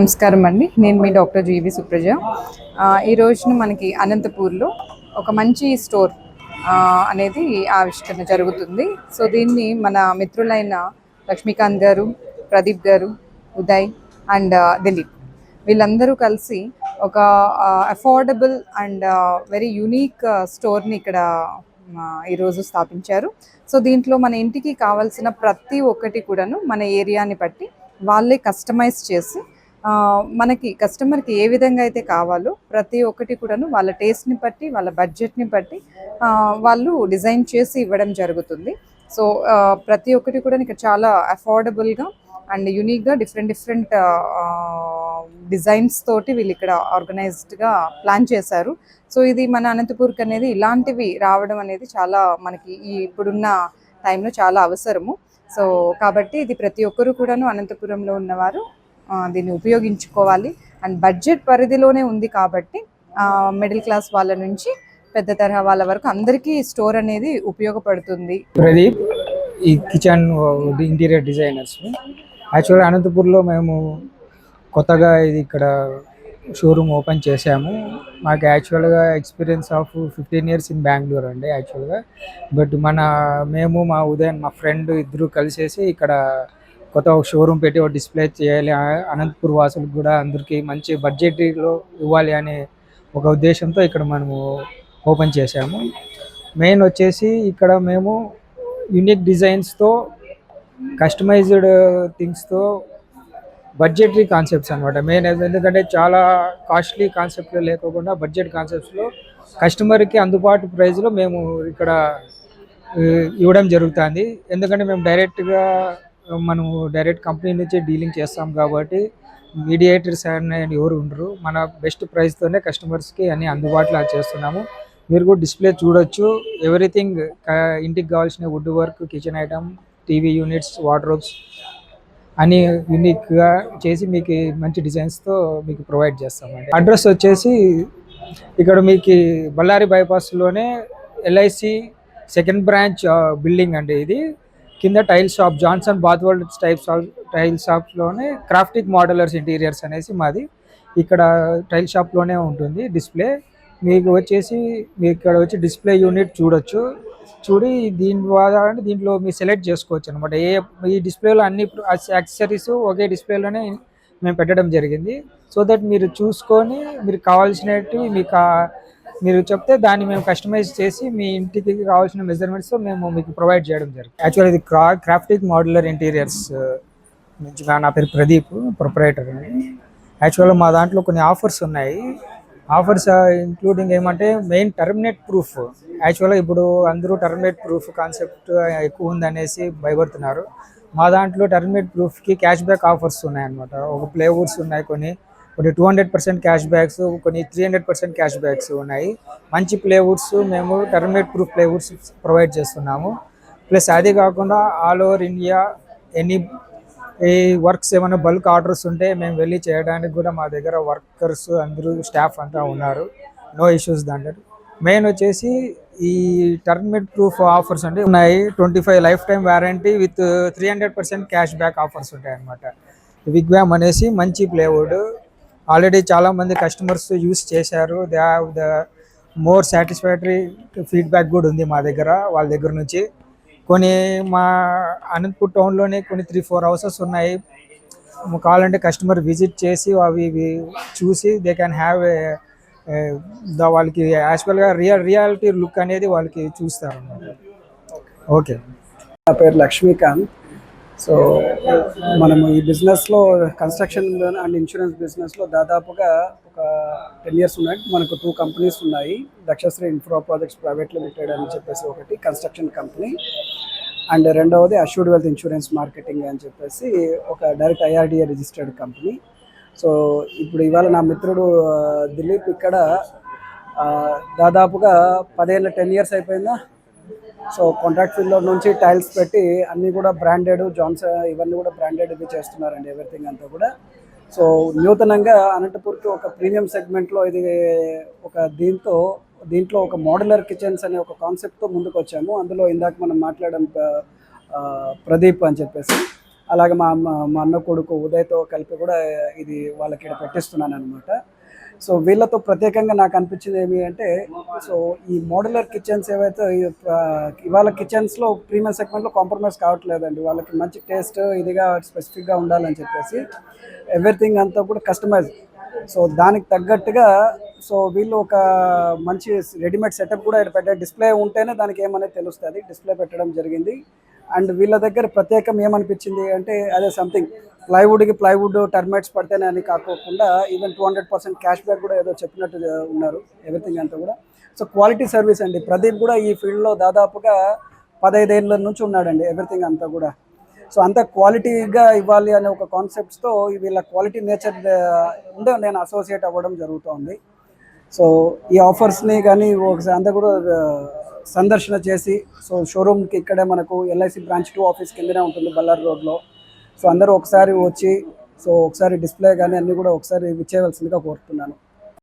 నమస్కారం అండి. నేను మీ డాక్టర్ జీవి సుప్రజ. ఈ రోజున మనకి అనంతపూర్లో ఒక మంచి స్టోర్ అనేది ఆవిష్కరణ జరుగుతుంది. సో దీన్ని మన మిత్రులైన లక్ష్మీకాంత్ గారు, ప్రదీప్ గారు, ఉదయ్ అండ్ దిలీప్ వీళ్ళందరూ కలిసి ఒక అఫోర్డబుల్ అండ్ వెరీ యూనిక్ స్టోర్ని ఇక్కడ ఈరోజు స్థాపించారు. సో దీంట్లో మన ఇంటికి కావాల్సిన ప్రతి ఒక్కటి కూడాను మన ఏరియాని బట్టి వాళ్ళే కస్టమైజ్ చేసి మనకి కస్టమర్కి ఏ విధంగా అయితే కావాలో ప్రతి ఒక్కటి కూడాను వాళ్ళ టేస్ట్ని బట్టి వాళ్ళ బడ్జెట్ని బట్టి వాళ్ళు డిజైన్ చేసి ఇవ్వడం జరుగుతుంది. సో ప్రతి ఒక్కటి కూడా ఇక్కడ చాలా అఫోర్డబుల్గా అండ్ యూనిక్గా డిఫరెంట్ డిజైన్స్ తోటి వీళ్ళు ఇక్కడ ఆర్గనైజ్డ్గా ప్లాన్ చేశారు. సో ఇది మన అనంతపూర్కి అనేది ఇలాంటివి రావడం అనేది చాలా మనకి ఈ ఇప్పుడున్న టైంలో చాలా అవసరము. సో కాబట్టి ఇది ప్రతి ఒక్కరు కూడాను అనంతపురంలో ఉన్నవారు దీన్ని ఉపయోగించుకోవాలి. అండ్ బడ్జెట్ పరిధిలోనే ఉంది కాబట్టి మిడిల్ క్లాస్ వాళ్ళ నుంచి పెద్ద తరహా వాళ్ళ వరకు అందరికీ స్టోర్ అనేది ఉపయోగపడుతుంది. ప్రదీప్, ఈ కిచెన్ ఇంటీరియర్ డిజైనర్స్. యాక్చువల్గా అనంతపూర్లో మేము కొత్తగా ఇది ఇక్కడ షోరూమ్ ఓపెన్ చేశాము. మాకు యాక్చువల్గా experience of 15 years in Bengaluru అండి యాక్చువల్గా. బట్ మేము మా ఉదయన్ మా ఫ్రెండ్ ఇద్దరు కలిసేసి ఇక్కడ కొత్త ఒక షోరూమ్ పెట్టి ఒక డిస్ప్లే చేయాలి, అనంతపూర్ వాసులకు కూడా అందరికీ మంచి బడ్జెట్లో ఇవ్వాలి అనే ఒక ఉద్దేశంతో ఇక్కడ మనము ఓపెన్ చేశాము. మెయిన్ వచ్చేసి ఇక్కడ మేము యూనిక్ డిజైన్స్తో కస్టమైజ్డ్ థింగ్స్తో బడ్జెటరీ కాన్సెప్ట్స్ అనమాట మెయిన్. ఎందుకంటే చాలా కాస్ట్లీ కాన్సెప్ట్లో లేకోకుండా బడ్జెట్ కాన్సెప్ట్స్లో కస్టమర్కి అందుబాటు ప్రైస్లో మేము ఇక్కడ ఇవ్వడం జరుగుతుంది. ఎందుకంటే మేము డైరెక్ట్ కంపెనీ నుంచి డీలింగ్ చేస్తాం కాబట్టి మీడియేటర్స్ అనేది ఎవరు ఉండరు. మన బెస్ట్ ప్రైస్తోనే కస్టమర్స్కి అన్ని అందుబాటులో చేస్తున్నాము. మీరు కూడా డిస్ప్లే చూడొచ్చు. ఎవ్రీథింగ్ ఇంటికి కావాల్సిన wood work, kitchen item, TV units, wardrobes అన్నీ యూనిక్గా చేసి మీకు మంచి డిజైన్స్తో మీకు ప్రొవైడ్ చేస్తామండి. అడ్రస్ వచ్చేసి ఇక్కడ మీకు బళ్ళారి బైపాస్లోనే LIC సెకండ్ బ్రాంచ్ బిల్డింగ్ అండి. ఇది కింద tile shop Johnson bath world tile షాప్లోనే క్రాఫ్టిక్ మోడలర్స్ ఇంటీరియర్స్ అనేసి మాది ఇక్కడ టైల్ షాప్లోనే ఉంటుంది డిస్ప్లే. మీకు ఇక్కడ వచ్చి డిస్ప్లే యూనిట్ చూడొచ్చు. దీని ద్వారా దీంట్లో మీరు సెలెక్ట్ చేసుకోవచ్చు అనమాట. ఈ డిస్ప్లేలో అన్ని యాక్సెసరీస్ ఒకే డిస్ప్లేలోనే మేము పెట్టడం జరిగింది. సో దట్ మీరు చూసుకొని మీరు కావాల్సినట్టు మీరు చెప్తే దాన్ని మేము కస్టమైజ్ చేసి మీ ఇంటికి కావాల్సిన మెజర్మెంట్స్తో మేము మీకు ప్రొవైడ్ చేయడం జరిగింది. యాక్చువల్ ఇది క్రాఫ్టిక్ మోడ్యులర్ ఇంటీరియర్స్ నుంచి నా పేరు ప్రదీప్, ప్రొపరేటర్ అని. యాక్చువల్గా మా దాంట్లో కొన్ని ఆఫర్స్ ఉన్నాయి. ఆఫర్స్ ఇంక్లూడింగ్ ఏమంటే మెయిన్ టర్మినేట్ ప్రూఫ్. యాక్చువల్గా ఇప్పుడు అందరూ టర్మినేట్ ప్రూఫ్ కాన్సెప్ట్ ఎక్కువ ఉందనేసి భయపడుతున్నారు. మా దాంట్లో టర్మినేట్ ప్రూఫ్కి క్యాష్ బ్యాక్ ఆఫర్స్ ఉన్నాయన్నమాట. ఒక ప్లేవుడ్స్ ఉన్నాయి, కొన్ని 200% క్యాష్ బ్యాక్స్, కొన్ని 300% క్యాష్ బ్యాక్స్ ఉన్నాయి. మంచి ప్లేవుడ్స్ మేము టర్మినేట్ ప్రూఫ్ ప్లేవుడ్స్ ప్రొవైడ్ చేస్తున్నాము. ప్లస్ అది కాకుండా ఆల్ ఓవర్ ఇండియా ఈ వర్క్స్ ఏమైనా బల్క్ ఆర్డర్స్ ఉంటే మేము వెళ్ళి చేయడానికి కూడా మా దగ్గర వర్కర్స్ అందరూ స్టాఫ్ అంతా ఉన్నారు. నో ఇష్యూస్ దాంట్లో. మెయిన్ వచ్చేసి ఈ టర్మినేట్ ప్రూఫ్ ఆఫర్స్ అంటే ఉన్నాయి. 25 life time warranty with 300% cash back offers ఉంటాయి అన్నమాట. విగ్వామ్ అనేసి మంచి ప్లేవుడ్ ఆల్రెడీ చాలామంది కస్టమర్స్ యూస్ చేశారు. They have the more satisfactory feedback కూడా ఉంది మా దగ్గర వాళ్ళ దగ్గర నుంచి. కొన్ని మా అనంతపూర్ టౌన్లోనే కొన్ని 3-4 హౌసెస్ ఉన్నాయి. కావాలంటే కస్టమర్ విజిట్ చేసి అవి చూసి దే క్యాన్ హ్యావ్ వాళ్ళకి యాక్చువల్గా రియాలిటీ లుక్ అనేది వాళ్ళకి చూస్తారు అన్నమాట. ఓకే, నా పేరు లక్ష్మీకాంత్. సో మనము ఈ బిజినెస్లో కన్స్ట్రక్షన్ అండ్ ఇన్సూరెన్స్ బిజినెస్లో దాదాపుగా ఒక 10 years ఉన్నాయి. మనకు 2 companies ఉన్నాయి. దక్షశ్రీ ఇన్ఫ్రా ప్రాజెక్ట్స్ ప్రైవేట్ లిమిటెడ్ అని చెప్పేసి ఒకటి కన్స్ట్రక్షన్ కంపెనీ, అండ్ రెండవది అష్యూర్డ్ వెల్త్ ఇన్సూరెన్స్ మార్కెటింగ్ అని చెప్పేసి ఒక direct IRDA registered company. So ఇప్పుడు ఇవాళ నా మిత్రుడు దిలీప్ ఇక్కడ దాదాపుగా 10 years అయిపోయిందా. సో కాంట్రాక్ట్ ఫీల్డ్లో నుంచి టైల్స్ పెట్టి అన్నీ కూడా బ్రాండెడ్, జాన్సన్ ఇవన్నీ కూడా బ్రాండెడ్ ఇవి చేస్తున్నారండి ఎవ్రీథింగ్ అంతా కూడా. సో నూతనంగా అనంతపూర్కి ఒక ప్రీమియం సెగ్మెంట్లో ఇది ఒక దీంట్లో ఒక మోడ్యులర్ కిచెన్స్ అనే ఒక కాన్సెప్ట్తో ముందుకు వచ్చాము. అందులో ఇందాక మనం మాట్లాడడం ప్రదీప్ అని చెప్పేసి. అలాగే మా అన్న కొడుకు ఉదయ్తో కలిపి కూడా ఇది వాళ్ళకి ఇక్కడ పెట్టిస్తున్నాను అనమాట. సో వీళ్ళతో ప్రత్యేకంగా నాకు అనిపించింది ఏమి అంటే, సో ఈ మోడ్యులర్ కిచెన్స్ ఏవైతే ఇవాళ కిచెన్స్లో ప్రీమియం సెగ్మెంట్లో కాంప్రమైజ్ కావట్లేదండి. వాళ్ళకి మంచి టేస్ట్ ఇదిగా స్పెసిఫిక్గా ఉండాలని చెప్పేసి ఎవ్రీథింగ్ అంతా కూడా కస్టమైజ్. సో దానికి తగ్గట్టుగా సో వీళ్ళు ఒక మంచి రెడీమేడ్ సెటప్ కూడా ఇక్కడ పెట్టే డిస్ప్లే ఉంటేనే దానికి ఏమనేది తెలుస్తుంది. డిస్ప్లే పెట్టడం జరిగింది. అండ్ వీళ్ళ దగ్గర ప్రత్యేకం ఏమనిపించింది అంటే, అదే సంథింగ్ ప్లైవుడ్కి ప్లైవుడ్ టర్మేట్స్ పడితేనే అని కాకోకుండా ఈవెన్ 200% క్యాష్ బ్యాక్ కూడా ఏదో చెప్పినట్టు ఉన్నారు ఎవ్రీథింగ్ అంతా కూడా. సో క్వాలిటీ సర్వీస్ అండి. ప్రదీప్ కూడా ఈ ఫీల్డ్లో దాదాపుగా 15 ఏళ్ళ నుంచి ఉన్నాడండి ఎవ్రీథింగ్ అంతా కూడా. సో అంతా క్వాలిటీగా ఇవ్వాలి అనే ఒక కాన్సెప్ట్స్తో వీళ్ళ క్వాలిటీ నేచర్ ఉండే నేను అసోసియేట్ అవ్వడం జరుగుతుంది. సో ఈ ఆఫర్స్ని కానీ ఒకసారి అంతా కూడా సందర్శన చేసి, సో షోరూమ్కి ఇక్కడే మనకు ఎల్ఐసి బ్రాంచ్ 2 ఆఫీస్ కిందనే ఉంటుంది బల్లార్ రోడ్లో. సో అందరూ ఒకసారి వచ్చి సో ఒకసారి డిస్ప్లే కానీ అన్నీ కూడా ఒకసారి విచ్చేయవలసిందిగా కోరుతున్నాను.